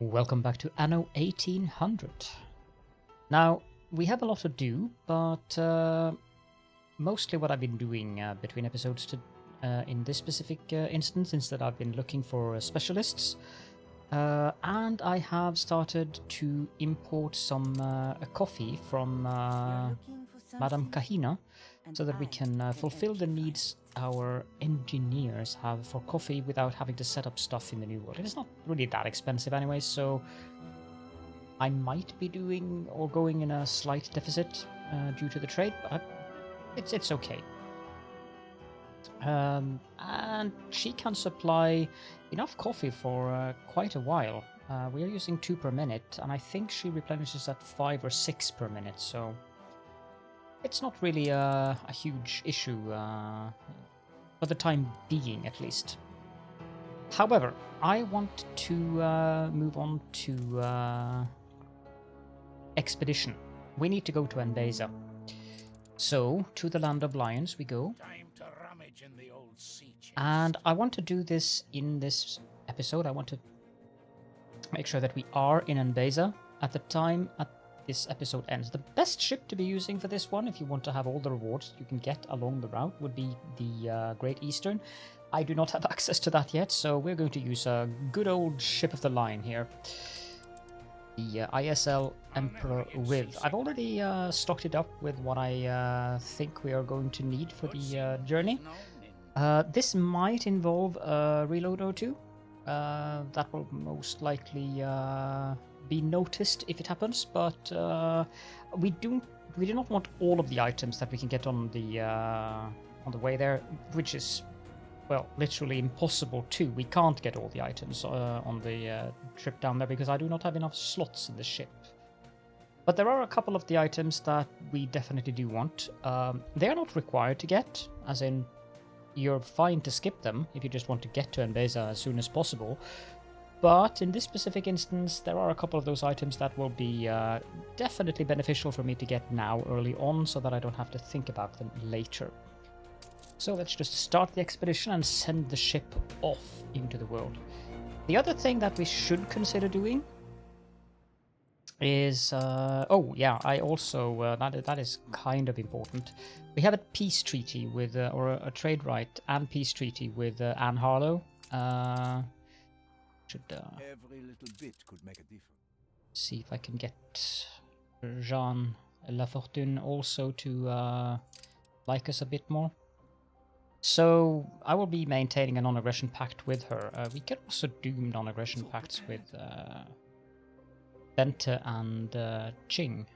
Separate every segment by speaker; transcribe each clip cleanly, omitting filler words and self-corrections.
Speaker 1: Welcome back to Anno 1800. Now, we have a lot to do, but mostly what I've been doing between episodes in this specific instance is that I've been looking for specialists, and I have started to import some coffee from Madame Kahina, so that we can fulfill the needs our engineers have for coffee without having to set up stuff in the new world. It's not really that expensive anyway, so I might be doing or going in a slight deficit due to the trade, but it's okay. And she can supply enough coffee for quite a while. We are using 2 per minute, and I think she replenishes at 5 or 6 per minute, so it's not really a huge issue for the time being, at least. However, I want to move on to expedition. We need to go to Enbesa. So, to the Land of Lions we go. And I want to do this in this episode. I want to make sure that we are in Enbesa at the time this episode ends. The best ship to be using for this one, if you want to have all the rewards you can get along the route, would be the Great Eastern. I do not have access to that yet, so we're going to use a good old ship of the line here. The ISL Emperor Riv. I've already stocked it up with what I think we are going to need for the journey. This might involve a reload or two. That will most likely be noticed if it happens, but we do not want all of the items that we can get on the way there, which is, well, literally impossible too. We can't get all the items on the trip down there because I do not have enough slots in the ship. But there are a couple of the items that we definitely do want. They are not required to get, as in you're fine to skip them if you just want to get to Enbesa as soon as possible. But in this specific instance, there are a couple of those items that will be definitely beneficial for me to get now early on, so that I don't have to think about them later. So let's just start the expedition and send the ship off into the world. The other thing that we should consider doing is... oh, yeah, I also... that is kind of important. We have a peace treaty with... or a trade right and peace treaty with Anne Harlow. Should
Speaker 2: every little bit could make a difference.
Speaker 1: See if I can get Jean Lafortune also to like us a bit more. So I will be maintaining a non-aggression pact with her. We can also do non-aggression pacts with Bente and Ching.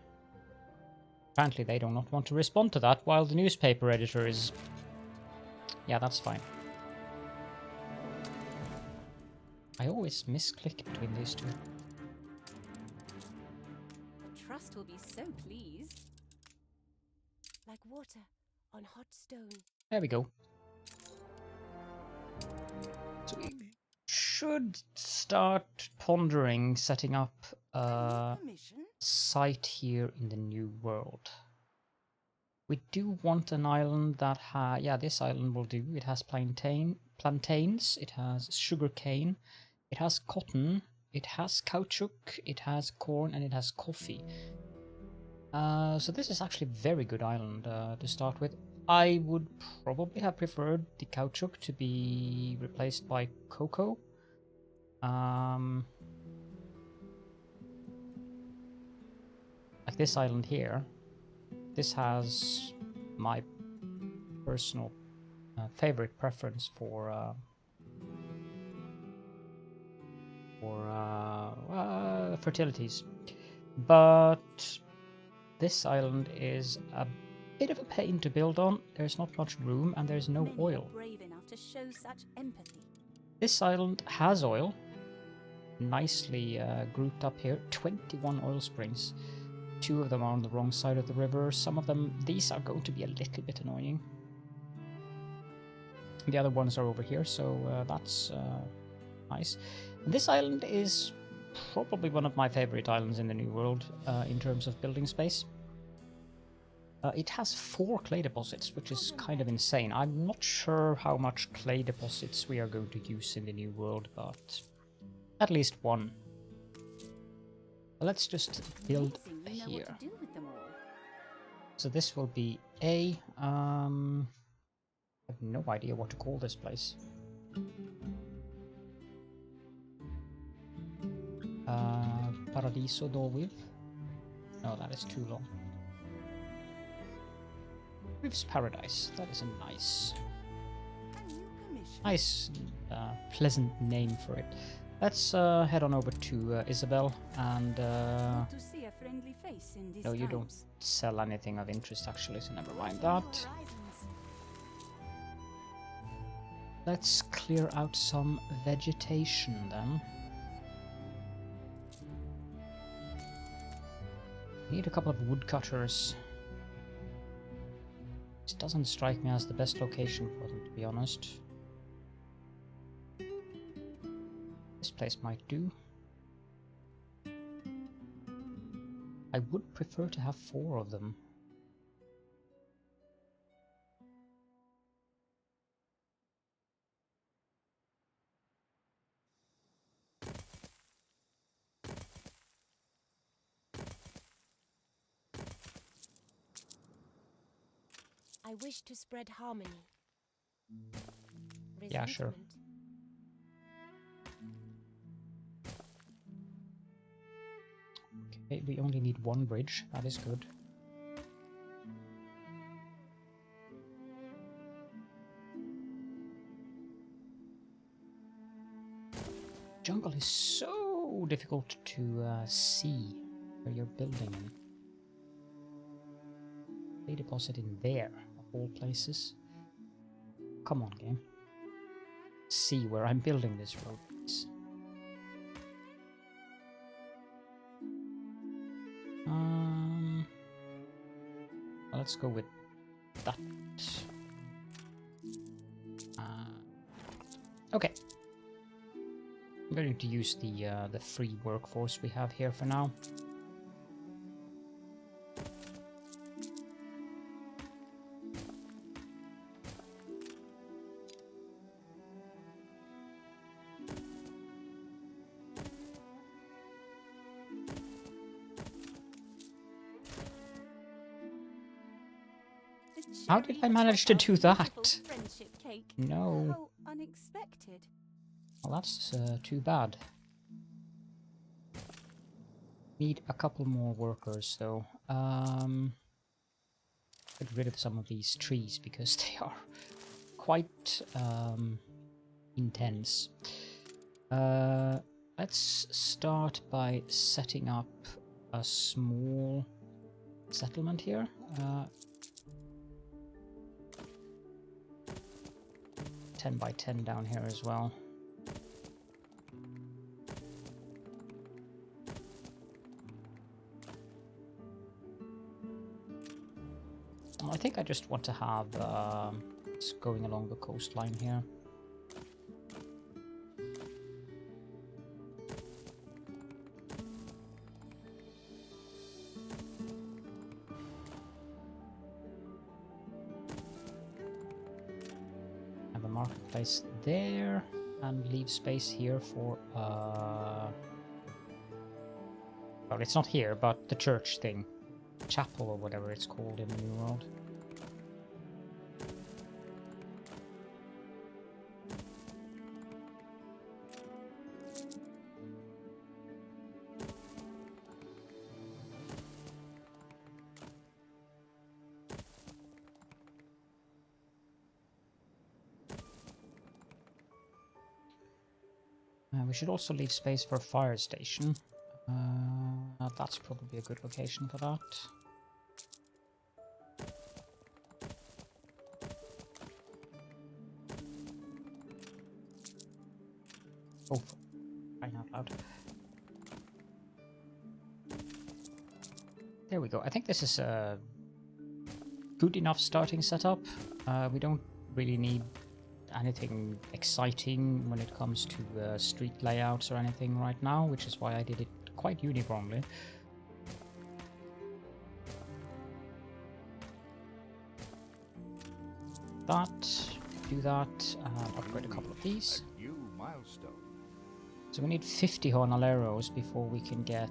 Speaker 1: Apparently they do not want to respond to that, while the newspaper editor is... Yeah, that's fine. I always misclick between these two.
Speaker 3: Trust will be so pleased. Like water on hot stone.
Speaker 1: There we go. So we should start pondering setting up a site here in the new world. We do want an island that yeah, this island will do. It has plantains, it has sugarcane, it has cotton, it has caoutchouc, it has corn, and it has coffee. So this is actually a very good island to start with. I would probably have preferred the caoutchouc to be replaced by cocoa. Like this island here. This has my personal favorite preference for fertilities, but this island is a bit of a pain to build on. There's not much room and there's no oil.
Speaker 3: Brave enough to show such empathy.
Speaker 1: This island has oil, nicely grouped up here. 21 oil springs. 2 of them are on the wrong side of the river. Some of them, these are going to be a little bit annoying. The other ones are over here, so that's nice. This island is probably one of my favorite islands in the New World in terms of building space. It has 4 clay deposits, which is kind of insane. I'm not sure how much clay deposits we are going to use in the New World, but at least 1. Let's just build
Speaker 3: Amazing, you know
Speaker 1: here.
Speaker 3: what to do with them all.
Speaker 1: So this will be a... I have no idea what to call this place. Paradiso Dolwiv? No, that is too long. Wiv's Paradise. That is a nice... nice, pleasant name for it. Let's head on over to Isabel and...
Speaker 3: To see a friendly face in these
Speaker 1: no, you don't
Speaker 3: times.
Speaker 1: sell anything of interest actually, so never mind that. Let's clear out some vegetation then. Need a couple of woodcutters. This doesn't strike me as the best location for them, to be honest. This place might do. I would prefer to have 4 of them.
Speaker 4: I wish to spread harmony.
Speaker 1: Yeah, sure.
Speaker 4: Resentment.
Speaker 1: Okay, we only need 1 bridge. That is good. Jungle is so difficult to see where you're building in. They deposit in there, of all places. Come on, game. See where I'm building this road, please. Let's go with that. Okay. I'm going to use the free workforce we have here for now. How did I manage to do that?
Speaker 3: Friendship cake.
Speaker 1: No.
Speaker 3: How unexpected.
Speaker 1: Well, that's too bad. Need a couple more workers, though. Get rid of some of these trees because they are quite intense. Let's start by setting up a small settlement here. 10 by 10 down here as well. I think I just want to have it's going along the coastline here. Have a marketplace there and leave space here for well, it's not here, but the church thing. Chapel or whatever it's called in the New World. We should also leave space for a fire station. That's probably a good location for that. Oh, for crying out loud. There we go. I think this is a good enough starting setup. We don't really need anything exciting when it comes to street layouts or anything right now, which is why I did it quite uniformly. Do that, upgrade a couple of these.
Speaker 2: A new milestone.
Speaker 1: So we need 50 Journaleros before we can get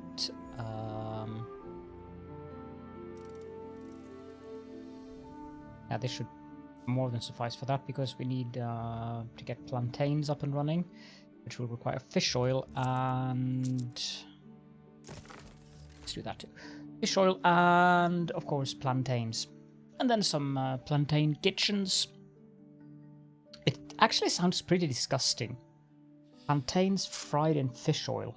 Speaker 1: Yeah, this should more than suffice for that, because we need to get plantains up and running, which will require fish oil, and let's do that too. Fish oil and, of course, plantains. And then some plantain kitchens. It actually sounds pretty disgusting. Plantains fried in fish oil.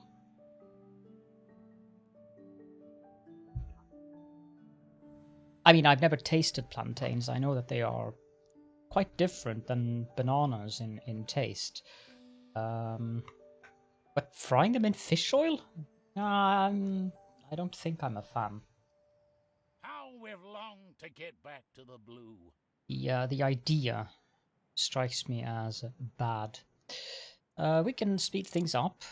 Speaker 1: I mean, I've never tasted plantains. I know that they are quite different than bananas in taste. But frying them in fish oil? I don't think I'm a fan.
Speaker 5: How we've longed to get back to the blue.
Speaker 1: The idea strikes me as bad. We can speed things up.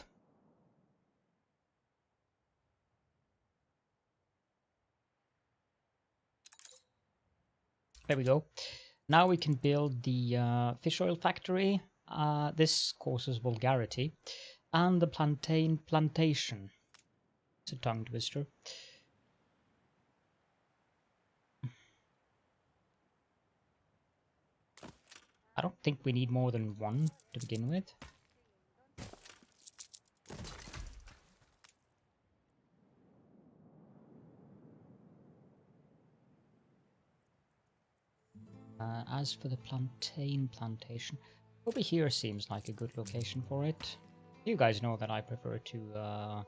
Speaker 1: There we go. Now we can build the fish oil factory. This causes vulgarity. And the plantain plantation. It's a tongue twister. I don't think we need more than one to begin with. As for the plantain plantation, over here seems like a good location for it. You guys know that I prefer to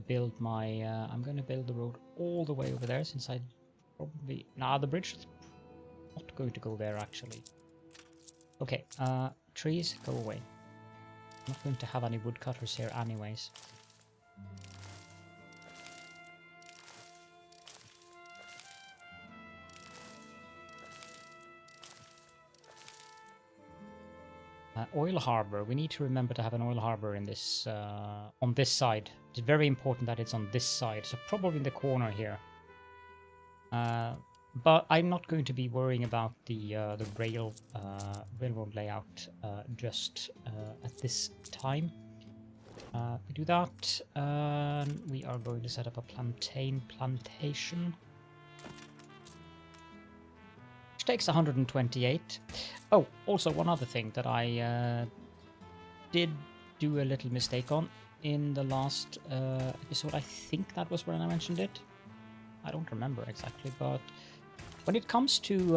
Speaker 1: build my... I'm going to build the road all the way over there, since I probably... Nah, the bridge is not going to go there, actually. Okay, trees, go away. I'm not going to have any woodcutters here anyways. Oil harbor. We need to remember to have an oil harbor in this on this side. It's very important that it's on this side, so probably in the corner here. But I'm not going to be worrying about the railroad layout just at this time. We do that. We are going to set up a plantain plantation. Takes 128. Oh, also one other thing that I did do a little mistake on in the last episode. I think that was when I mentioned it. I don't remember exactly, but when it comes to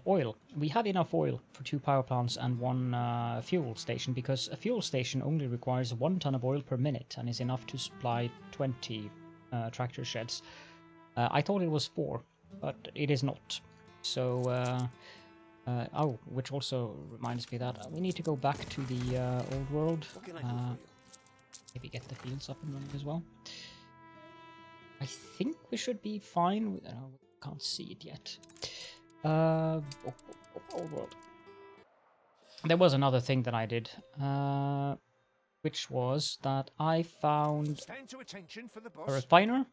Speaker 1: oil, we have enough oil for 2 power plants and 1 fuel station, because a fuel station only requires 1 ton of oil per minute and is enough to supply 20 tractor sheds. I thought it was 4, but it is not. So, oh, which also reminds me that we need to go back to the old world. Maybe get the fields up and running as well. I think we should be fine. We can't see it yet. Old world. There was another thing that I did, which was that I found a refiner,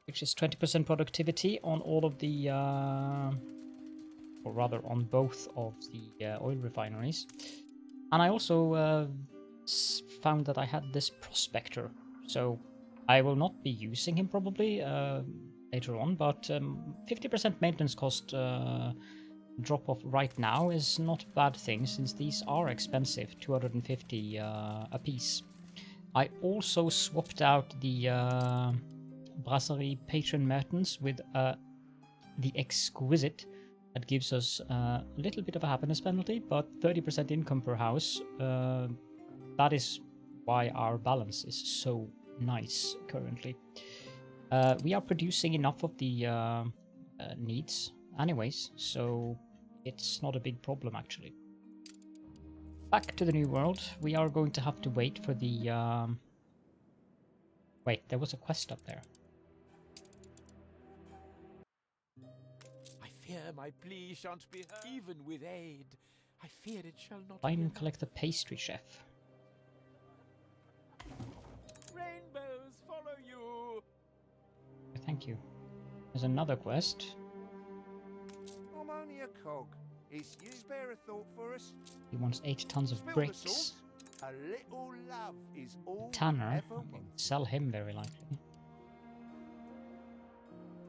Speaker 1: which is 20% productivity on all of the, or rather on both of the oil refineries. And I also found that I had this prospector, so I will not be using him probably later on, but 50% maintenance cost drop off right now is not a bad thing, since these are expensive, 250 a piece. I also swapped out the Brasserie Patron Mertens with the Exquisite. That gives us a little bit of a happiness penalty, but 30% income per house. That is why our balance is so nice currently. We are producing enough of the needs anyways, so it's not a big problem actually. Back to the new world. We are going to have to wait for the... Wait, there was a quest up there.
Speaker 6: I fear my plea shan't be heard. Even with aid, I fear it shall not.
Speaker 1: Find and collect the pastry chef.
Speaker 6: Rainbows follow you.
Speaker 1: Thank you. There's another quest.
Speaker 2: I'm only a cog. Is you spare a thought for us?
Speaker 1: He wants 8 tons of bricks.
Speaker 2: A A little love is all
Speaker 1: Tanner.
Speaker 2: we ever
Speaker 1: Okay,
Speaker 2: want.
Speaker 1: sell him very likely.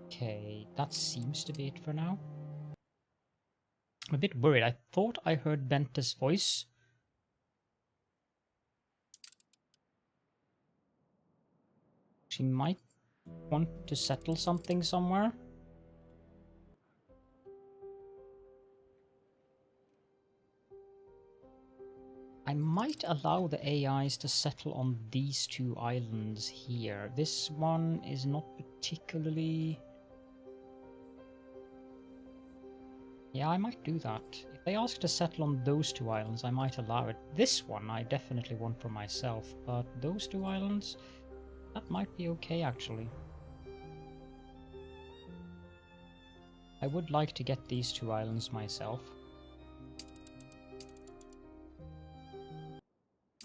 Speaker 1: Okay, that seems to be it for now. I'm a bit worried. I thought I heard Bente's voice. She might want to settle something somewhere. I might allow the AIs to settle on these two islands here. This one is not particularly... Yeah, I might do that. If they ask to settle on those two islands, I might allow it. This one I definitely want for myself, but those two islands, that might be okay actually. I would like to get these two islands myself.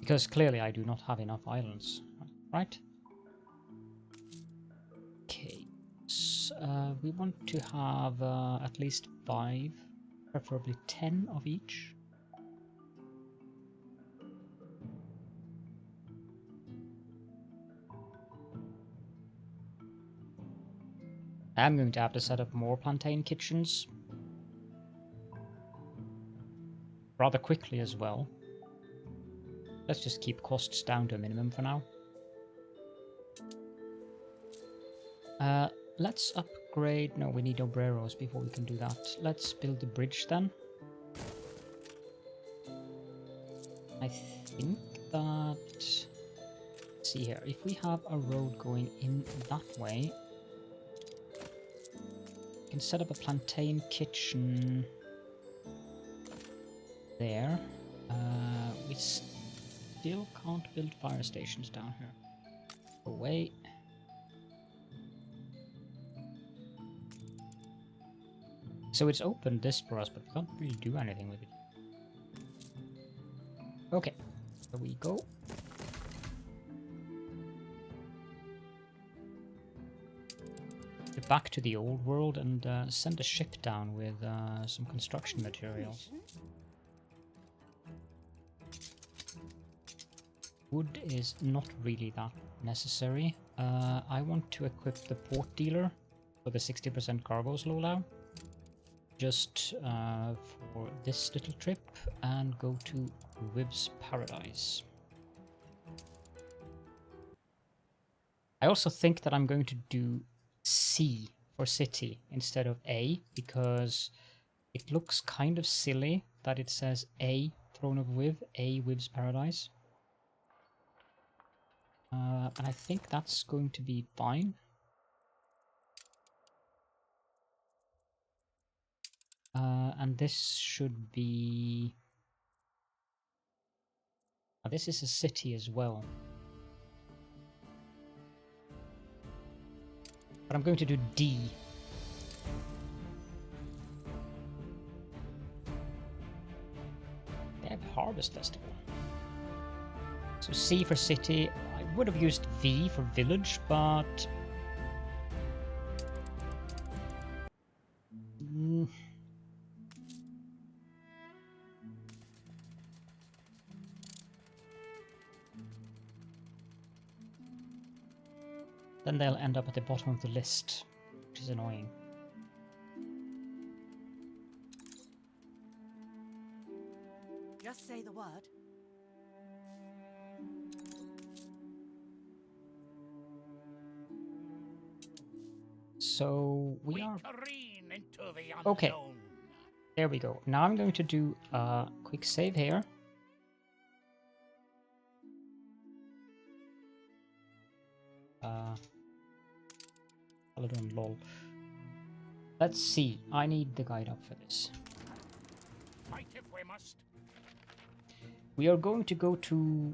Speaker 1: Because clearly I do not have enough islands, right? Okay, so, we want to have at least 5, preferably 10 of each. I'm going to have to set up more plantain kitchens. Rather quickly as well. Let's just keep costs down to a minimum for now. Let's upgrade... No, we need Obreros before we can do that. Let's build the bridge then. I think that... Let's see here. If we have a road going in that way... We can set up a plantain kitchen... there. We still can't build fire stations down here. Away. So it's opened this for us, but we can't really do anything with it. Okay, here we go. Get back to the old world and send a ship down with some construction materials. Wood is not really that necessary. I want to equip the port dealer for the 60% cargo slowdown. Just for this little trip and go to Wib's Paradise. I also think that I'm going to do C for city instead of A because it looks kind of silly that it says A Throne of Wib, A Wib's Paradise. And I think that's going to be fine. And this should be... this is a city as well. But I'm going to do D. They have Harvest Festival. So C for city. I would have used V for village, but... then they'll end up at the bottom of the list, which is annoying.
Speaker 7: Just say the word.
Speaker 1: So we are...
Speaker 5: careen into the unknown.
Speaker 1: Okay. There we go. Now I'm going to do a quick save here. Caledorn, lol. Let's see. I need the guide up for this.
Speaker 5: Fight if we must.
Speaker 1: We are going to go to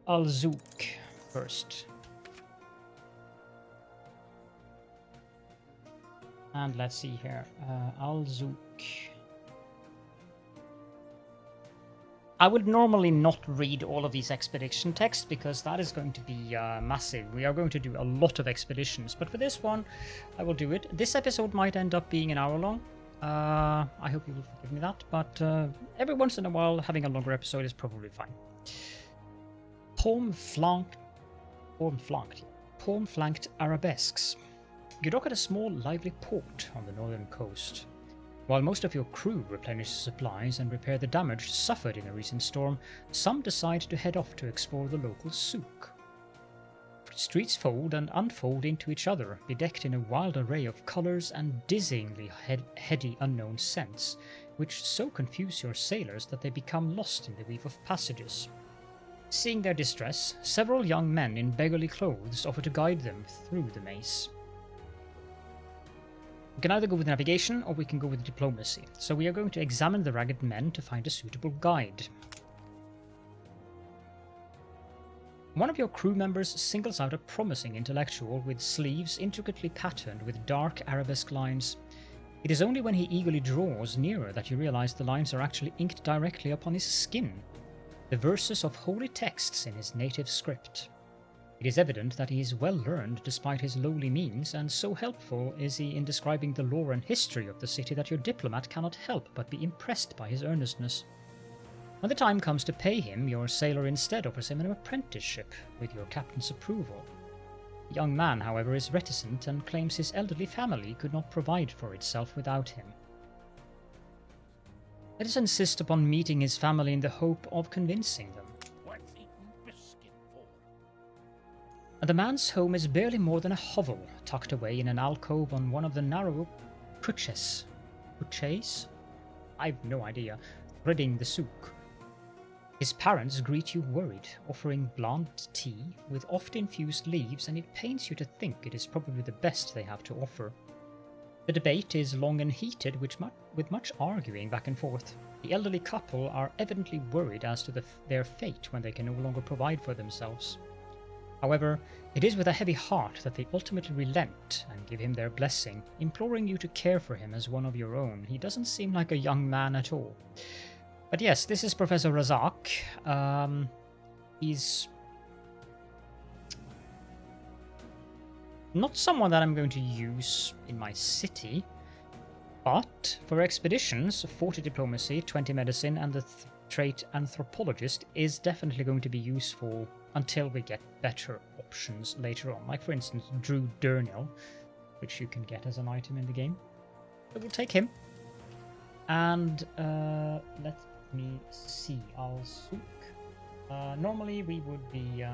Speaker 1: Alzouk first. And let's see here. Alzouk. I would normally not read all of these expedition texts because that is going to be massive. We are going to do a lot of expeditions, but for this one, I will do it. This episode might end up being an hour long, I hope you will forgive me that, but every once in a while, having a longer episode is probably fine. Palm-flanked Arabesques. You dock at a small, lively port on the northern coast. While most of your crew replenish supplies and repair the damage suffered in a recent storm, some decide to head off to explore the local souk. Streets fold and unfold into each other, bedecked in a wild array of colours and dizzyingly heady unknown scents, which so confuse your sailors that they become lost in the weave of passages. Seeing their distress, several young men in beggarly clothes offer to guide them through the maze. We can either go with navigation or we can go with diplomacy, so we are going to examine the ragged men to find a suitable guide. One of your crew members singles out a promising intellectual with sleeves intricately patterned with dark arabesque lines. It is only when he eagerly draws nearer that you realize the lines are actually inked directly upon his skin, the verses of holy texts in his native script. It is evident that he is well learned despite his lowly means, and so helpful is he in describing the lore and history of the city that your diplomat cannot help but be impressed by his earnestness. When the time comes to pay him, your sailor instead offers him an apprenticeship, with your captain's approval. The young man, however, is reticent and claims his elderly family could not provide for itself without him. Let us insist upon meeting his family in the hope of convincing them.
Speaker 5: What's eating biscuit for?
Speaker 1: The man's home is barely more than a hovel, tucked away in an alcove on one of the narrow kuches? I've no idea, threading the souk. His parents greet you worried, offering bland tea with oft-infused leaves, and it pains you to think it is probably the best they have to offer. The debate is long and heated, with much arguing back and forth. The elderly couple are evidently worried as to their fate when they can no longer provide for themselves. However, it is with a heavy heart that they ultimately relent and give him their blessing, imploring you to care for him as one of your own. He doesn't seem like a young man at all. But yes, this is Professor Razak. He's not someone that I'm going to use in my city, but for expeditions, 40 diplomacy, 20 medicine, and the trait anthropologist is definitely going to be useful until we get better options later on. Like, for instance, Drew Durnell, which you can get as an item in the game. So we'll take him. And let me see, I'll souk. Normally we would be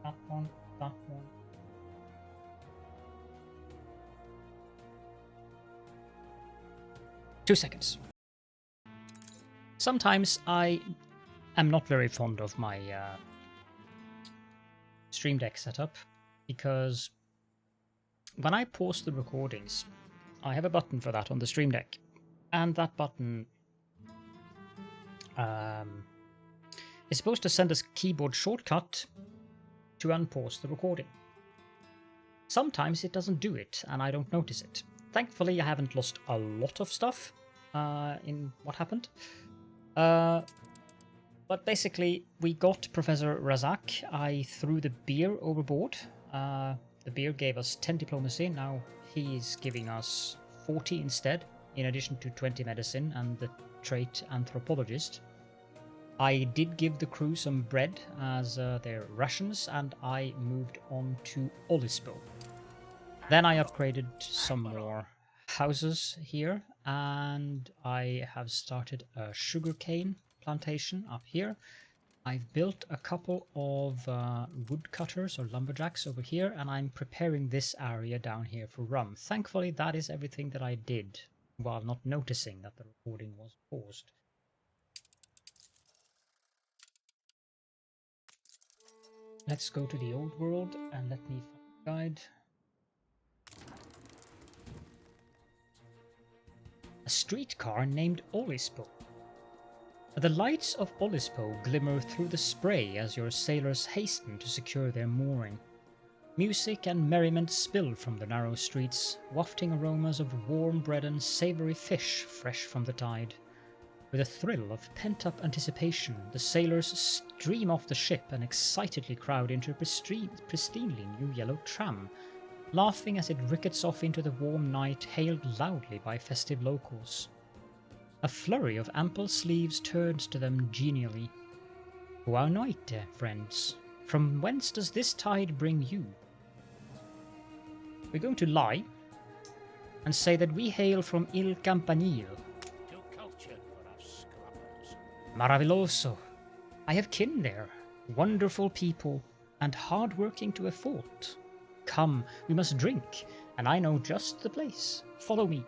Speaker 1: that one. 2 seconds. Sometimes I am not very fond of my Stream Deck setup, because when I pause the recordings, I have a button for that on the Stream Deck, and that button is supposed to send us a keyboard shortcut to unpause the recording. Sometimes it doesn't do it, and I don't notice it. Thankfully, I haven't lost a lot of stuff in what happened. But basically, we got Professor Razak. I threw the beer overboard. The beer gave us 10 diplomacy. Now he's giving us 40 instead, in addition to 20 medicine and the trait anthropologist. I did give the crew some bread as their rations, and I moved on to Olispo. Then I upgraded some more houses here, and I have started a sugarcane plantation up here. I've built a couple of woodcutters or lumberjacks over here, and I'm preparing this area down here for rum. Thankfully, that is everything that I did while not noticing that the recording was paused. Let's go to the old world and let me find a guide. A streetcar named Olispo. The lights of Olispo glimmer through the spray as your sailors hasten to secure their mooring. Music and merriment spill from the narrow streets, wafting aromas of warm bread and savory fish fresh from the tide. With a thrill of pent-up anticipation, the sailors stream off the ship and excitedly crowd into a pristinely new yellow tram, laughing as it rickets off into the warm night, hailed loudly by festive locals. A flurry of ample sleeves turns to them genially. Boa noite, friends. From whence does this tide bring you? We're going to lie and say that we hail from Il Campanile.
Speaker 5: Too cultured for us scrubbers.
Speaker 1: Maravilloso. I have kin there, wonderful people, and hard-working to a fault. Come, we must drink, and I know just the place. Follow me.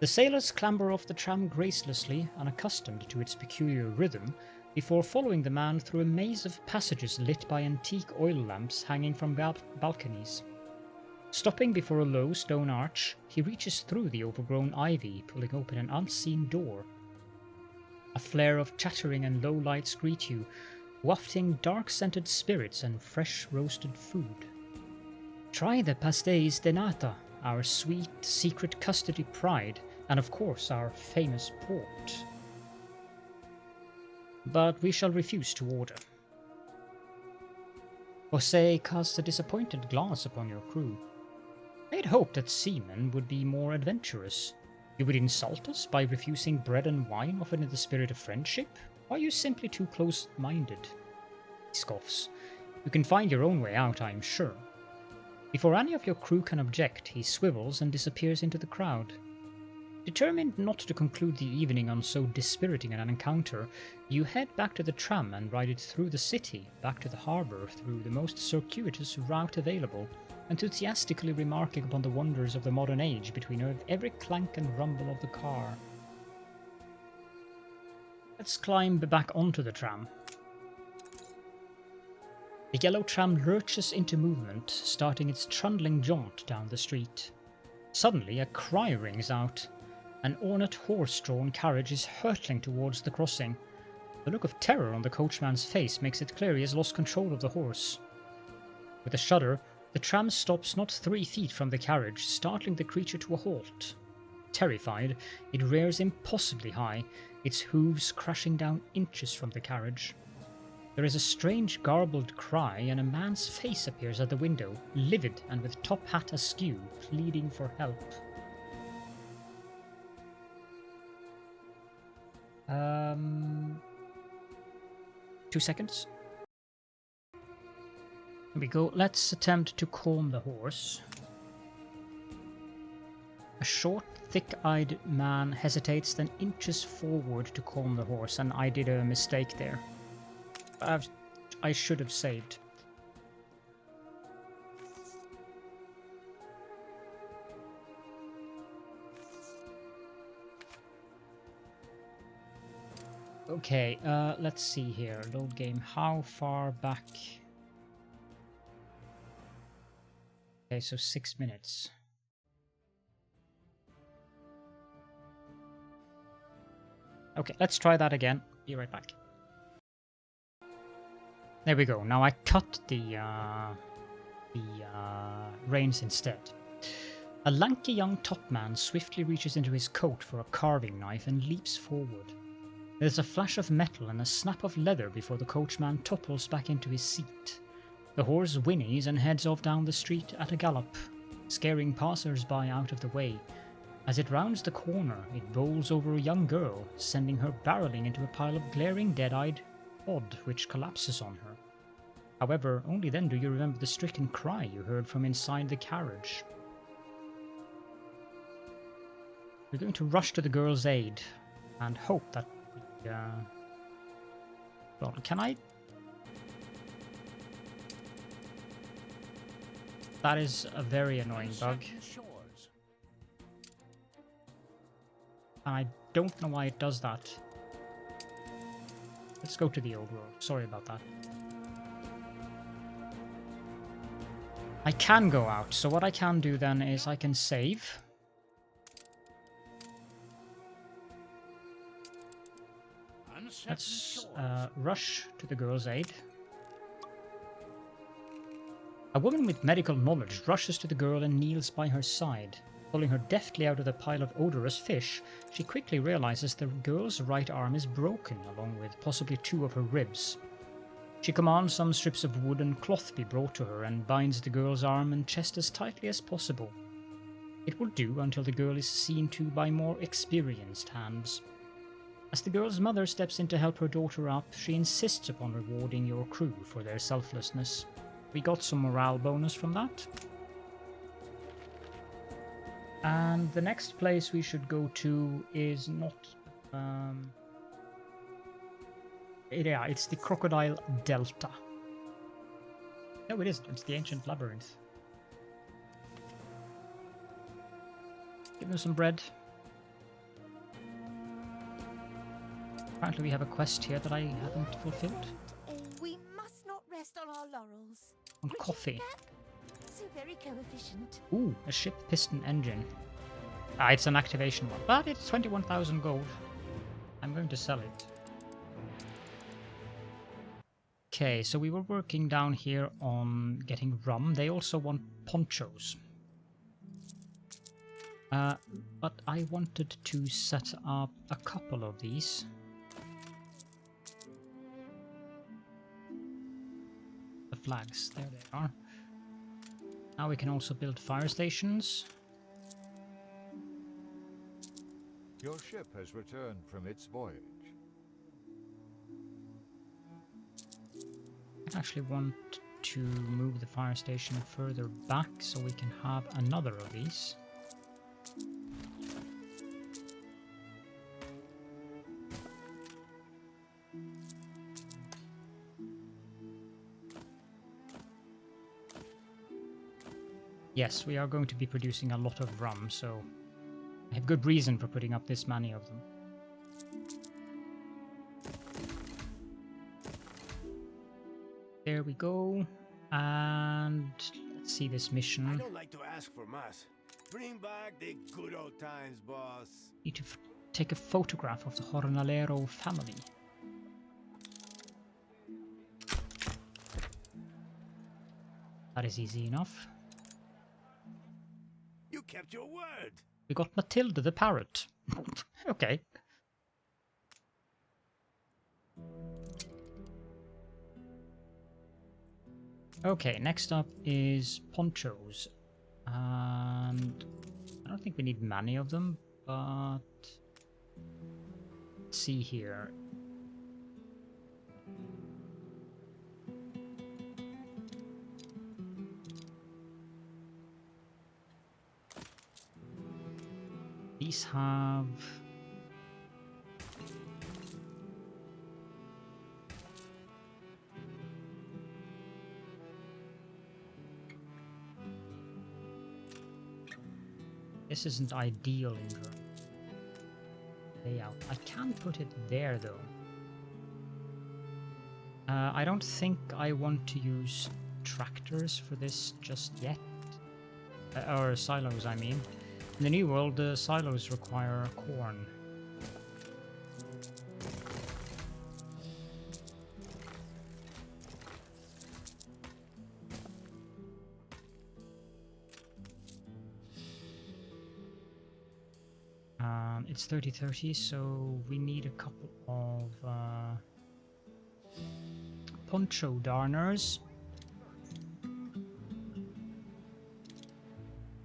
Speaker 1: The sailors clamber off the tram gracelessly, unaccustomed to its peculiar rhythm, before following the man through a maze of passages lit by antique oil lamps hanging from balconies. Stopping before a low stone arch, he reaches through the overgrown ivy, pulling open an unseen door. A flare of chattering and low lights greet you, wafting dark-scented spirits and fresh roasted food. Try the pastéis de nata, our sweet, secret custody pride, and of course our famous port. But we shall refuse to order. Jose casts a disappointed glance upon your crew. I had hoped that seamen would be more adventurous. You would insult us by refusing bread and wine offered in the spirit of friendship? Or are you simply too close-minded? He scoffs. You can find your own way out, I am sure. Before any of your crew can object, he swivels and disappears into the crowd. Determined not to conclude the evening on so dispiriting an encounter, you head back to the tram and ride it through the city, back to the harbour through the most circuitous route available, enthusiastically remarking upon the wonders of the modern age between every clank and rumble of the car. Let's climb back onto the tram. The yellow tram lurches into movement, starting its trundling jaunt down the street. Suddenly a cry rings out. An ornate horse-drawn carriage is hurtling towards the crossing. The look of terror on the coachman's face makes it clear he has lost control of the horse. With a shudder, the tram stops not 3 feet from the carriage, startling the creature to a halt. Terrified, it rears impossibly high, its hooves crashing down inches from the carriage. There is a strange garbled cry, and a man's face appears at the window, livid and with top hat askew, pleading for help. 2 seconds. Here we go. Let's attempt to calm the horse. A short, thick-eyed man hesitates, then inches forward to calm the horse, and I did a mistake there. I should have saved. Okay, let's see here. Load game. How far back? Okay, so 6 minutes. Okay, let's try that again. Be right back. There we go. Now I cut the reins instead. A lanky young topman swiftly reaches into his coat for a carving knife and leaps forward. There's a flash of metal and a snap of leather before the coachman topples back into his seat. The horse whinnies and heads off down the street at a gallop, scaring passers-by out of the way. As it rounds the corner, it bowls over a young girl, sending her barreling into a pile of glaring dead-eyed odd which collapses on her. However, only then do you remember the stricken cry you heard from inside the carriage. We're going to rush to the girl's aid and hope that well, can I? That is a very annoying bug. And I don't know why it does that. Let's go to the old road. Sorry about that. I can go out, so what I can do then is I can save. Let's rush to the girl's aid. A woman with medical knowledge rushes to the girl and kneels by her side. Pulling her deftly out of the pile of odorous fish, she quickly realizes the girl's right arm is broken, along with possibly 2 of her ribs. She commands some strips of wood and cloth be brought to her and binds the girl's arm and chest as tightly as possible. It will do until the girl is seen to by more experienced hands. As the girl's mother steps in to help her daughter up, she insists upon rewarding your crew for their selflessness. We got some morale bonus from that. And the next place we should go to is not... yeah, it's the Crocodile Delta. No, it isn't. It's the Ancient Labyrinth. Give them some bread. Apparently we have a quest here that I haven't fulfilled.
Speaker 4: We must not rest on our laurels.
Speaker 1: On coffee.
Speaker 4: So very coefficient.
Speaker 1: Ooh, a ship piston engine. Ah, it's an activation one, but it's 21,000 gold. I'm going to sell it. Okay, so we were working down here on getting rum. They also want ponchos. But I wanted to set up a couple of these. The flags, there they are. Now we can also build fire stations.
Speaker 2: Your ship has returned from its voyage.
Speaker 1: I actually want to move the fire station further back so we can have another of these. Yes, we are going to be producing a lot of rum, so I have good reason for putting up this many of them. There we go. And let's see this mission.
Speaker 8: I don't like to ask for much. Bring back the good old times, boss.
Speaker 1: Need to take a photograph of the Journalero family. That is easy enough.
Speaker 8: You kept your word.
Speaker 1: We got Matilda the parrot. Okay. Okay, next up is ponchos. And I don't think we need many of them, but let's see here. These have this isn't ideal in the layout. I can put it there though. I don't think I want to use tractors for this just yet. Or silos, I mean. In the New World, the silos require corn. It's 30-30, so we need a couple of poncho darners.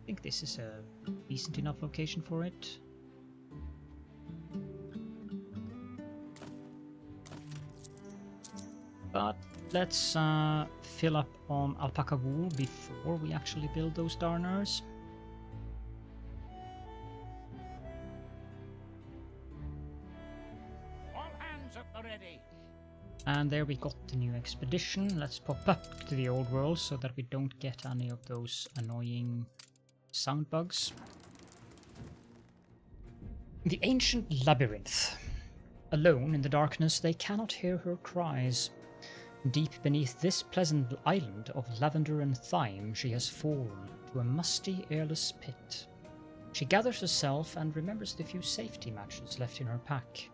Speaker 1: I think this is a decent enough location for it. But let's fill up on alpaca wool before we actually build those darners.
Speaker 5: All hands at the ready.
Speaker 1: And there we got the new expedition. Let's pop up to the old world so that we don't get any of those annoying sound bugs. The Ancient Labyrinth. Alone in the darkness, they cannot hear her cries. Deep beneath this pleasant island of lavender and thyme, she has fallen to a musty, airless pit. She gathers herself and remembers the few safety matches left in her pack.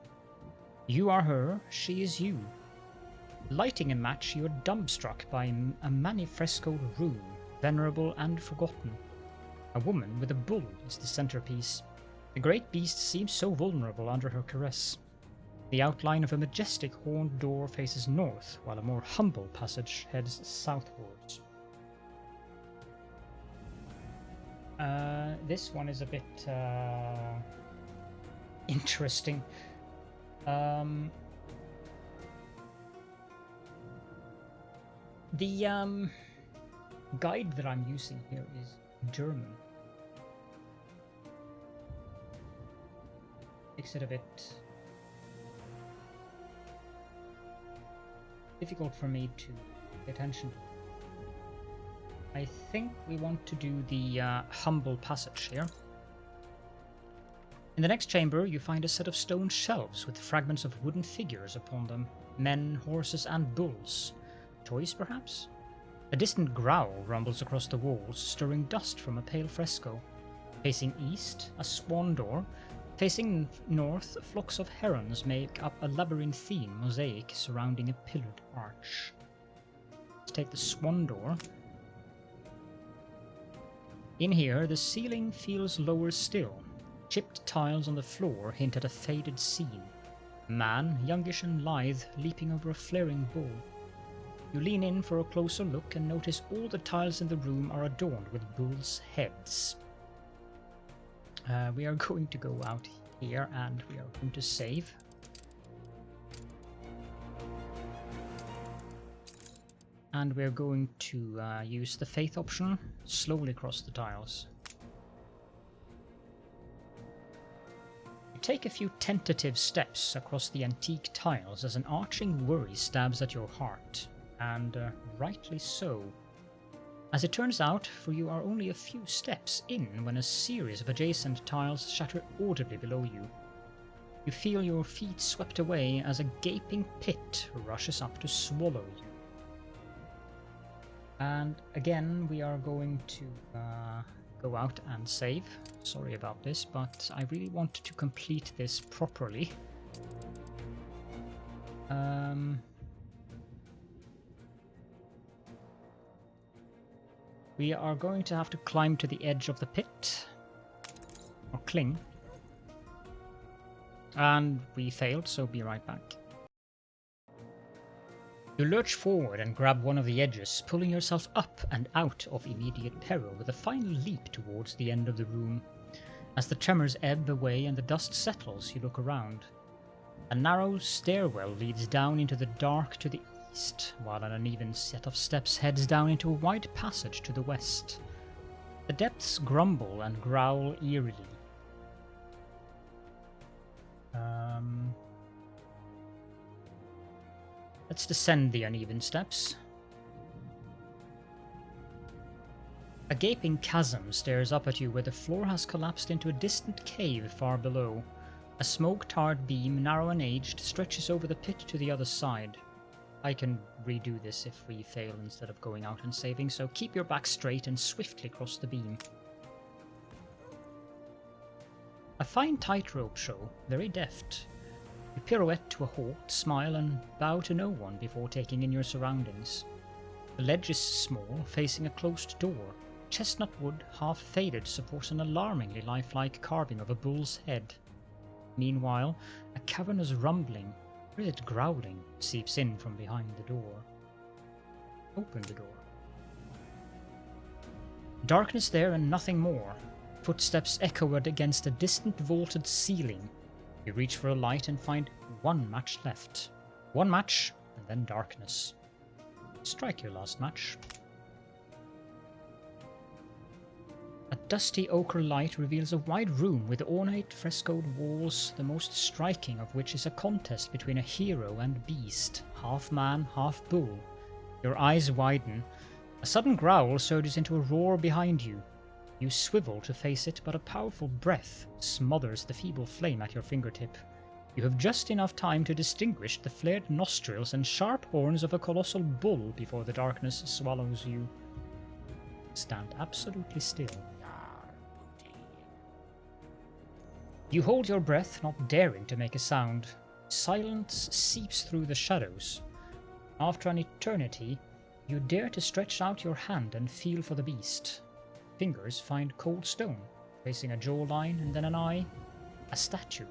Speaker 1: You are her, she is you. Lighting a match, you are dumbstruck by a many-frescoed room, venerable and forgotten. A woman with a bull is the centerpiece. The great beast seems so vulnerable under her caress. The outline of a majestic horned door faces north, while a more humble passage heads southwards. This one is a bit interesting. The guide that I'm using here is German. Makes it a bit difficult for me to pay attention to. I think we want to do the humble passage here. In the next chamber, you find a set of stone shelves with fragments of wooden figures upon them. Men, horses, and bulls. Toys, perhaps? A distant growl rumbles across the walls, stirring dust from a pale fresco. Facing east, a swan door. Facing north, flocks of herons make up a labyrinthine mosaic surrounding a pillared arch. Let's take the swan door. In here, the ceiling feels lower still. Chipped tiles on the floor hint at a faded scene. A man, youngish and lithe, leaping over a flaring bull. You lean in for a closer look and notice all the tiles in the room are adorned with bulls' heads. We are going to go out here and we are going to save. And we're going to use the faith option, slowly cross the tiles. You take a few tentative steps across the antique tiles as an arching worry stabs at your heart, and rightly so. As it turns out, for you are only a few steps in when a series of adjacent tiles shatter audibly below you. You feel your feet swept away as a gaping pit rushes up to swallow you. And again, we are going to go out and save. Sorry about this, but I really want to complete this properly. We are going to have to climb to the edge of the pit, or cling. And we failed, so be right back. You lurch forward and grab one of the edges, pulling yourself up and out of immediate peril with a final leap towards the end of the room. As the tremors ebb away and the dust settles, you look around. A narrow stairwell leads down into the dark to the east, while an uneven set of steps heads down into a wide passage to the west. The depths grumble and growl eerily. Let's descend the uneven steps. A gaping chasm stares up at you where the floor has collapsed into a distant cave far below. A smoke-tarred beam, narrow and aged, stretches over the pit to the other side. I can redo this if we fail instead of going out and saving, so keep your back straight and swiftly cross the beam. A fine tightrope show, very deft. You pirouette to a halt, smile and bow to no one before taking in your surroundings. The ledge is small, facing a closed door. Chestnut wood, half faded, supports an alarmingly lifelike carving of a bull's head. Meanwhile, a cavernous rumbling, or is it growling, seeps in from behind the door. Open the door. Darkness there and nothing more. Footsteps echo against a distant vaulted ceiling. You reach for a light and find one match left. One match, and then darkness. Strike your last match. A dusty ochre light reveals a wide room with ornate frescoed walls, the most striking of which is a contest between a hero and beast, half man, half bull. Your eyes widen. A sudden growl surges into a roar behind you. You swivel to face it, but a powerful breath smothers the feeble flame at your fingertip. You have just enough time to distinguish the flared nostrils and sharp horns of a colossal bull before the darkness swallows you. Stand absolutely still. You hold your breath, not daring to make a sound. Silence seeps through the shadows. After an eternity, you dare to stretch out your hand and feel for the beast. fingers find cold stone, tracing a jawline and then an eye, a statue.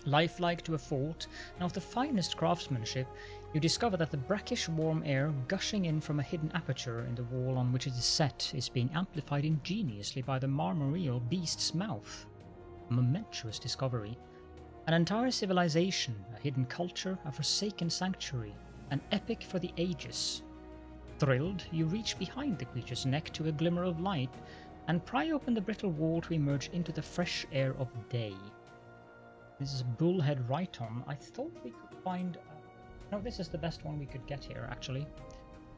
Speaker 1: Lifelike to a fault, and of the finest craftsmanship, you discover that the brackish warm air gushing in from a hidden aperture in the wall on which it is set is being amplified ingeniously by the marmoreal beast's mouth. A momentous discovery. An entire civilization, a hidden culture, a forsaken sanctuary, an epic for the ages. Thrilled, you reach behind the creature's neck to a glimmer of light and pry open the brittle wall to emerge into the fresh air of day. This is Bullhead Rhyton. I thought we could find... No, this is the best one we could get here, actually.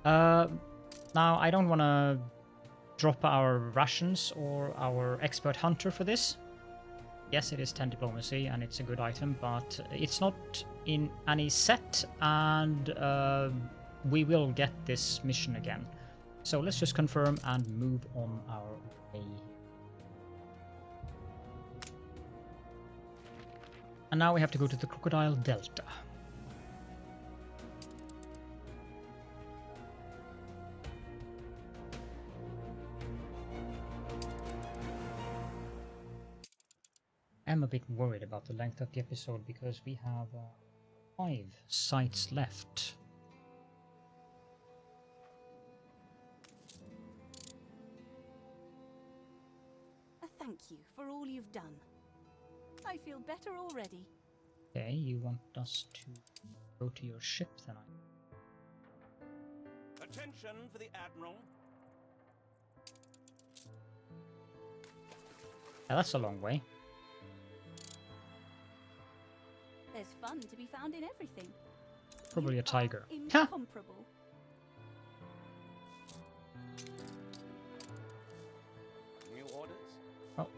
Speaker 1: Now, I don't want to drop our rations or our expert hunter for this. Yes, it is 10 diplomacy and it's a good item, but it's not in any set, and we will get this mission again. So let's just confirm and move on our way. And now we have to go to the Crocodile Delta. I'm a bit worried about the length of the episode because we have 5 sites left.
Speaker 3: A thank you for all you've done. I feel better already.
Speaker 1: Okay, you want us to go to your ship then?
Speaker 6: Attention for the Admiral.
Speaker 1: Yeah, that's a long way.
Speaker 3: There's fun to be found in everything.
Speaker 1: Probably
Speaker 3: You
Speaker 1: a tiger.
Speaker 3: are
Speaker 1: Ha!
Speaker 3: incomparable.
Speaker 6: New orders?
Speaker 1: Oh,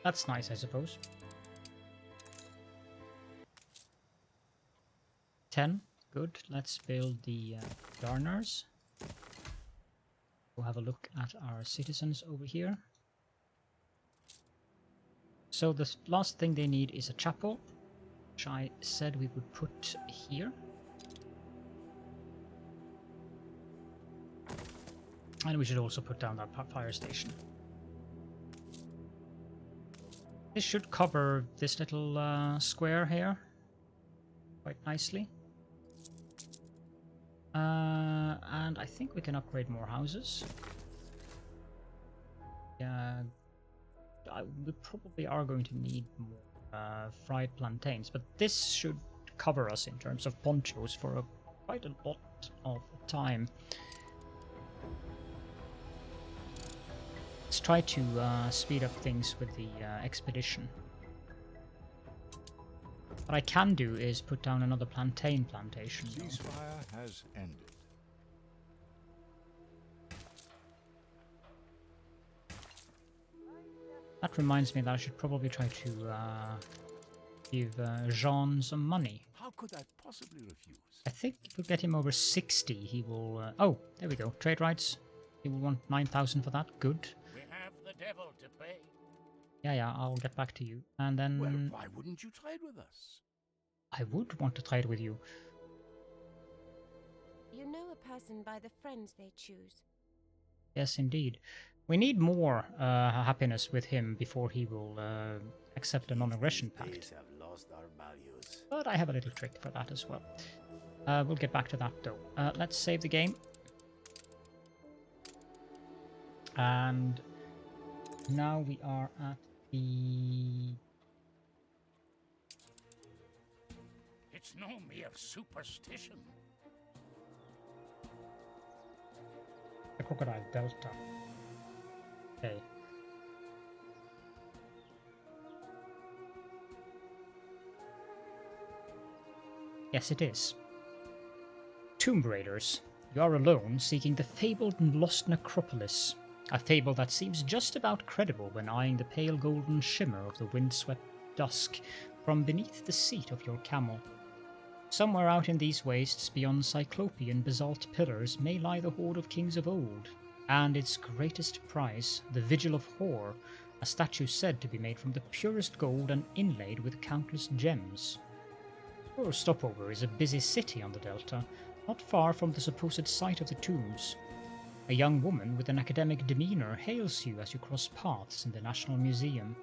Speaker 1: that's nice, I suppose. 10, good. Let's build the garners. We'll have a look at our citizens over here. So the last thing they need is a chapel, which I said we would put here. And we should also put down that fire station. This should cover this little square here quite nicely. And I think we can upgrade more houses. Yeah, we probably are going to need more fried plantains, but this should cover us in terms of ponchos for quite a lot of time. Let's try to speed up things with the expedition. What I can do is put down another plantain plantation.
Speaker 2: Ceasefire has ended.
Speaker 1: That reminds me that I should probably try to give Jean some money.
Speaker 6: How could I possibly refuse?
Speaker 1: I think if we get him over 60, he will... oh, there we go. Trade rights. He will want 9,000 for that. Good.
Speaker 5: We have the devil to pay.
Speaker 1: Yeah, I'll get back to you. And then...
Speaker 6: Well, why wouldn't you trade with us?
Speaker 1: I would want to trade with you.
Speaker 4: You know a person by the friends they choose.
Speaker 1: Yes, indeed. We need more happiness with him before he will accept a non-aggression pact.
Speaker 8: These have lost our values.
Speaker 1: But I have a little trick for that as well. We'll get back to that though. Let's save the game. And now we are at the...
Speaker 5: It's no mere superstition.
Speaker 1: the Crocodile Delta. Okay. Yes, it is. Tomb Raiders. You are alone, seeking the fabled and lost necropolis. A fable that seems just about credible when eyeing the pale golden shimmer of the windswept dusk from beneath the seat of your camel. Somewhere out in these wastes, beyond cyclopean basalt pillars, may lie the hoard of kings of old, and its greatest prize, the Vigil of Hor, a statue said to be made from the purest gold and inlaid with countless gems. Your stopover is a busy city on the delta, not far from the supposed site of the tombs. A young woman with an academic demeanor hails you as you cross paths in the National Museum.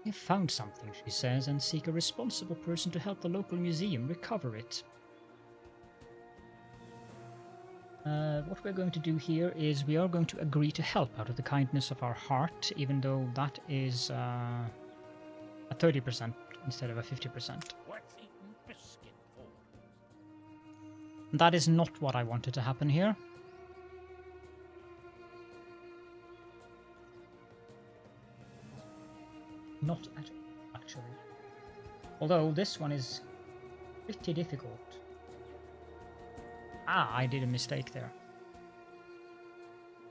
Speaker 1: "I've found something," she says, "and seek a responsible person to help the local museum recover it." What we're going to do here is we are going to agree to help out of the kindness of our heart, even though that is a 30% instead of a 50%.
Speaker 5: What's eating biscuit for?
Speaker 1: That is not what I wanted to happen here. Not at all, actually. Although this one is pretty difficult. Ah, I did a mistake there.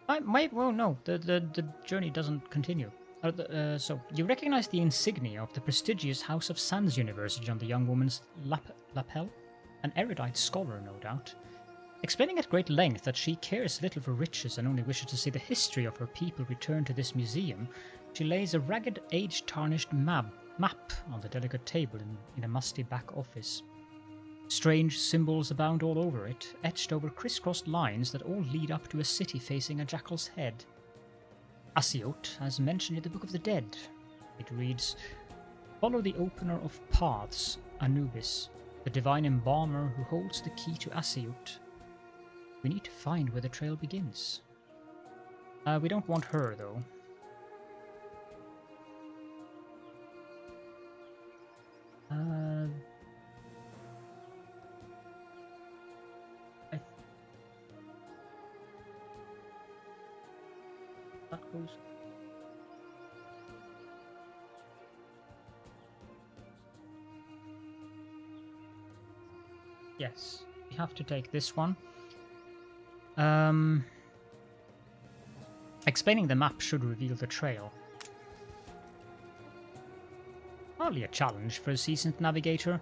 Speaker 1: Well, no, the journey doesn't continue. So, you recognize the insignia of the prestigious House of Sands University on the young woman's lapel? An erudite scholar, no doubt. Explaining at great length that she cares little for riches and only wishes to see the history of her people return to this museum, she lays a ragged, age-tarnished map on the delicate table in a musty back office. Strange symbols abound all over it, etched over crisscrossed lines that all lead up to a city facing a jackal's head. Asiote, as mentioned in the Book of the Dead. It reads, "Follow the opener of paths, Anubis, the divine embalmer who holds the key to Asiote. We need to find where the trail begins." We don't want her, though. That goes. Yes, we have to take this one. Explaining the map should reveal the trail. Hardly a challenge for a seasoned navigator.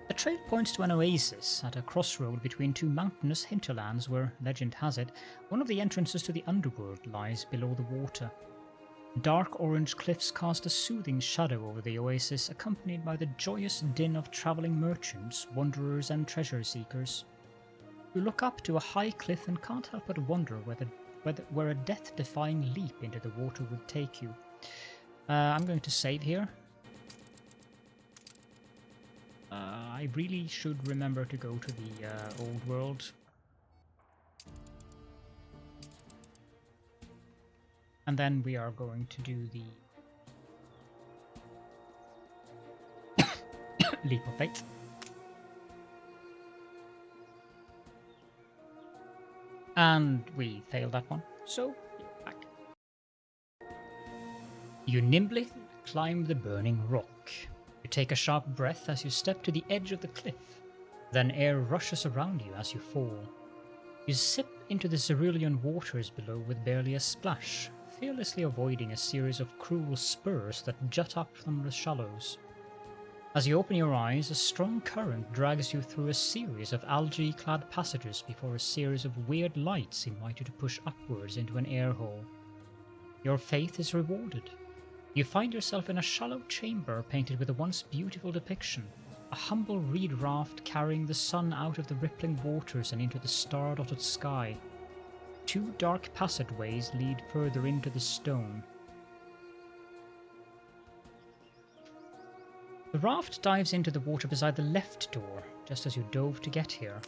Speaker 1: The trail points to an oasis at a crossroad between two mountainous hinterlands where, legend has it, one of the entrances to the underworld lies below the water. Dark orange cliffs cast a soothing shadow over the oasis, accompanied by the joyous din of travelling merchants, wanderers and treasure seekers. You look up to a high cliff and can't help but wonder where a death-defying leap into the water would take you. I'm going to save here. I really should remember to go to the old world. And then we are going to do the leap of faith. And we failed that one, so back. You nimbly climb the burning rock. You take a sharp breath as you step to the edge of the cliff. Then air rushes around you as you fall. You sip into the cerulean waters below with barely a splash, fearlessly avoiding a series of cruel spurs that jut up from the shallows. As you open your eyes, a strong current drags you through a series of algae-clad passages before a series of weird lights invite you to push upwards into an air hole. Your faith is rewarded. You find yourself in a shallow chamber painted with a once beautiful depiction, a humble reed raft carrying the sun out of the rippling waters and into the star-dotted sky. Two dark passageways lead further into the stone. The raft dives into the water beside the left door, just as you dove to get here.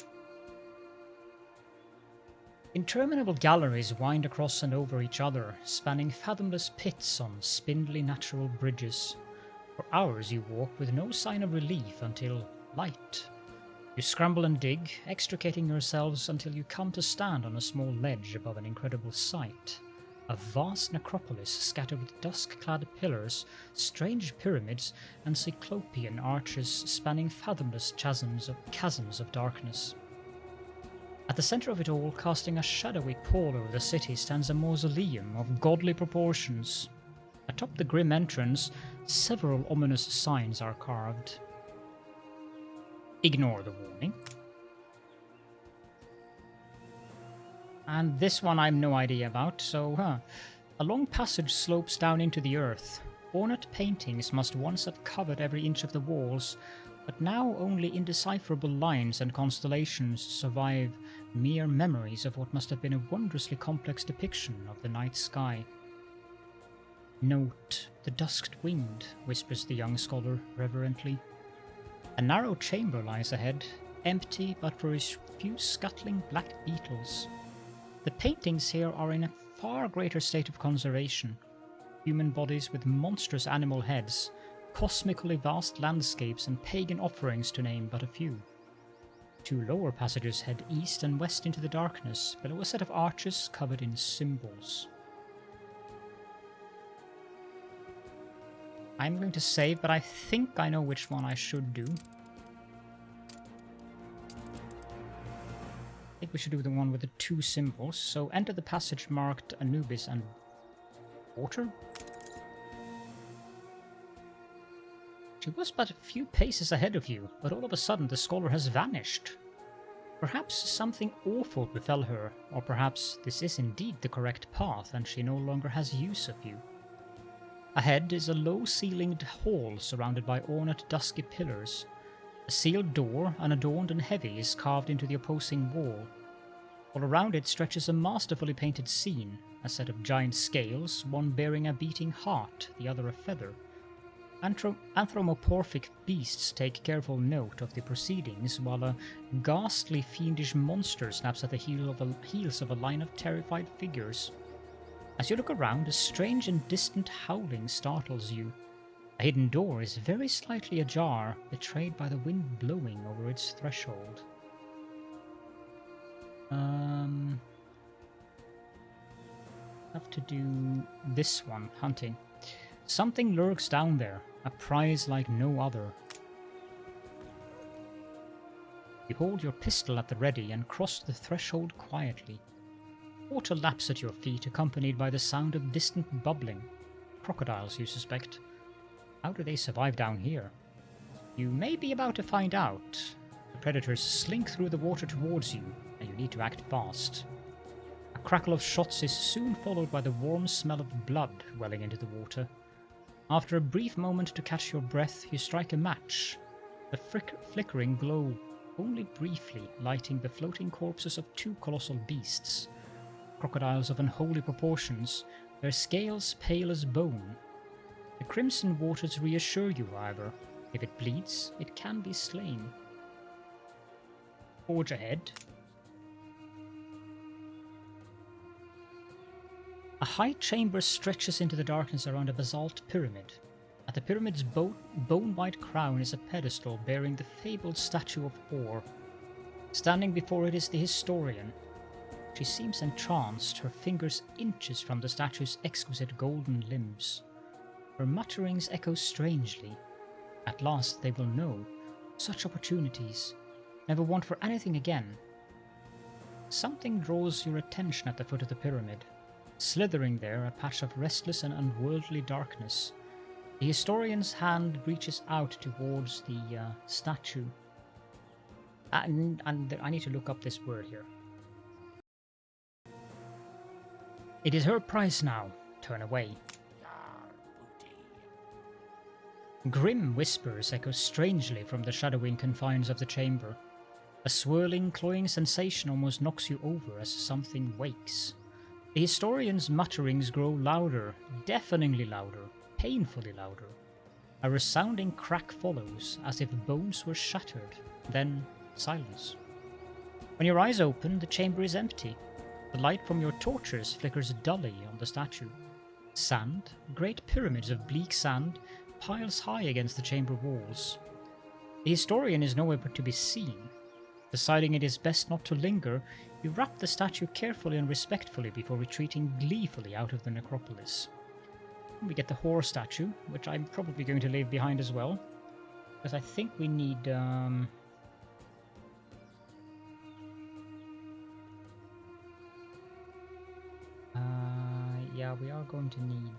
Speaker 1: Interminable galleries wind across and over each other, spanning fathomless pits on spindly natural bridges. For hours you walk with no sign of relief until light. You scramble and dig, extricating yourselves until you come to stand on a small ledge above an incredible sight. A vast necropolis scattered with dusk-clad pillars, strange pyramids, and cyclopean arches spanning fathomless chasms of darkness. At the center of it all, casting a shadowy pall over the city, stands a mausoleum of godly proportions. Atop the grim entrance, several ominous signs are carved. Ignore the warning. And this one I've no idea about, so A long passage slopes down into the earth. Ornate paintings must once have covered every inch of the walls, But now only indecipherable lines and constellations survive mere memories of what must have been a wondrously complex depiction of the night sky. "Note the dusked wind," whispers the young scholar reverently. A narrow chamber lies ahead, empty but for a few scuttling black beetles. The paintings here are in a far greater state of conservation. Human bodies with monstrous animal heads, cosmically vast landscapes and pagan offerings to name but a few. 2 lower passages head east and west into the darkness, below a set of arches covered in symbols. I'm going to save, but I think I know which one I should do. I think we should do the one with the 2 symbols. So enter the passage marked Anubis and water. She was but a few paces ahead of you, but all of a sudden the scholar has vanished. Perhaps something awful befell her, or perhaps this is indeed the correct path and she no longer has use of you. Ahead is a low-ceilinged hall surrounded by ornate dusky pillars. A sealed door, unadorned and heavy, is carved into the opposing wall. All around it stretches a masterfully painted scene, a set of giant scales, one bearing a beating heart, the other a feather. Anthropomorphic beasts take careful note of the proceedings, while a ghastly fiendish monster snaps at the heels of a line of terrified figures. As you look around, a strange and distant howling startles you. A hidden door is very slightly ajar, betrayed by the wind blowing over its threshold. Have to do this one, hunting. Something lurks down there, a prize like no other. You hold your pistol at the ready and cross the threshold quietly. Water laps at your feet, accompanied by the sound of distant bubbling. Crocodiles, you suspect. How do they survive down here? You may be about to find out. The predators slink through the water towards you, and you need to act fast. A crackle of shots is soon followed by the warm smell of blood welling into the water. After a brief moment to catch your breath, you strike a match. The flickering glow only briefly lighting the floating corpses of 2 colossal beasts. Crocodiles of unholy proportions, their scales pale as bone. The crimson waters reassure you, however. If it bleeds, it can be slain. Forge ahead. A high chamber stretches into the darkness around a basalt pyramid. At the pyramid's bone-white crown is a pedestal bearing the fabled statue of Or. Standing before it is the historian. She seems entranced, her fingers inches from the statue's exquisite golden limbs. Her mutterings echo strangely. At last they will know. Such opportunities. Never want for anything again. Something draws your attention at the foot of the pyramid. Slithering there, a patch of restless and unworldly darkness. The historian's hand reaches out towards the statue. And I need to look up this word here. It is her price now. Turn away. Grim whispers echo strangely from the shadowing confines of the chamber. A swirling, cloying sensation almost knocks you over as something wakes. The historian's mutterings grow louder, deafeningly louder, painfully louder. A resounding crack follows, as if bones were shattered, then silence. When your eyes open, the chamber is empty. The light from your torches flickers dully on the statue. Sand, great pyramids of bleak sand, piles high against the chamber walls. The historian is nowhere but to be seen. Deciding it is best not to linger, you wrap the statue carefully and respectfully before retreating gleefully out of the necropolis. We get the horror statue, which I'm probably going to leave behind as well, because I think we need yeah, we are going to need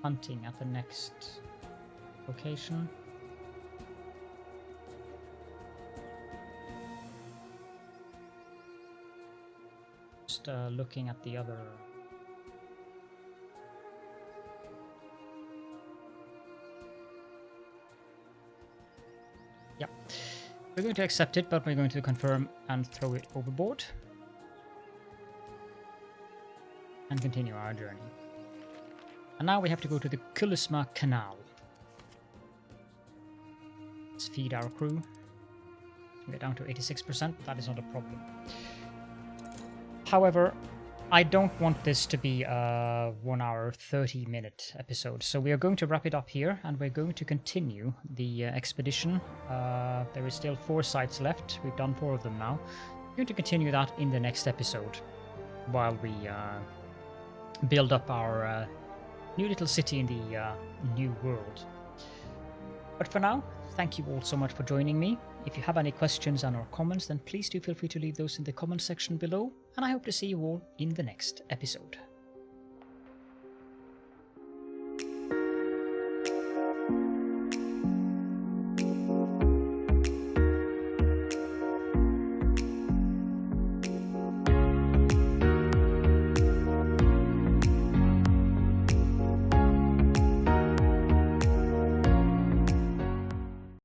Speaker 1: hunting at the next location. Just looking at the other. Yeah. We're going to accept it, but we're going to confirm and throw it overboard. And continue our journey. And now we have to go to the Kulisma Canal. Let's feed our crew. We're down to 86%, that is not a problem. However, I don't want this to be a 1 hour 30-minute episode, so we are going to wrap it up here, and we're going to continue the expedition. There is still 4 sites left. We've done 4 of them now. We're going to continue that in the next episode, while we build up our new little city in the new world. But for now, thank you all so much for joining me. If you have any questions and or comments, then please do feel free to leave those in the comment section below, and I hope to see you all in the next episode.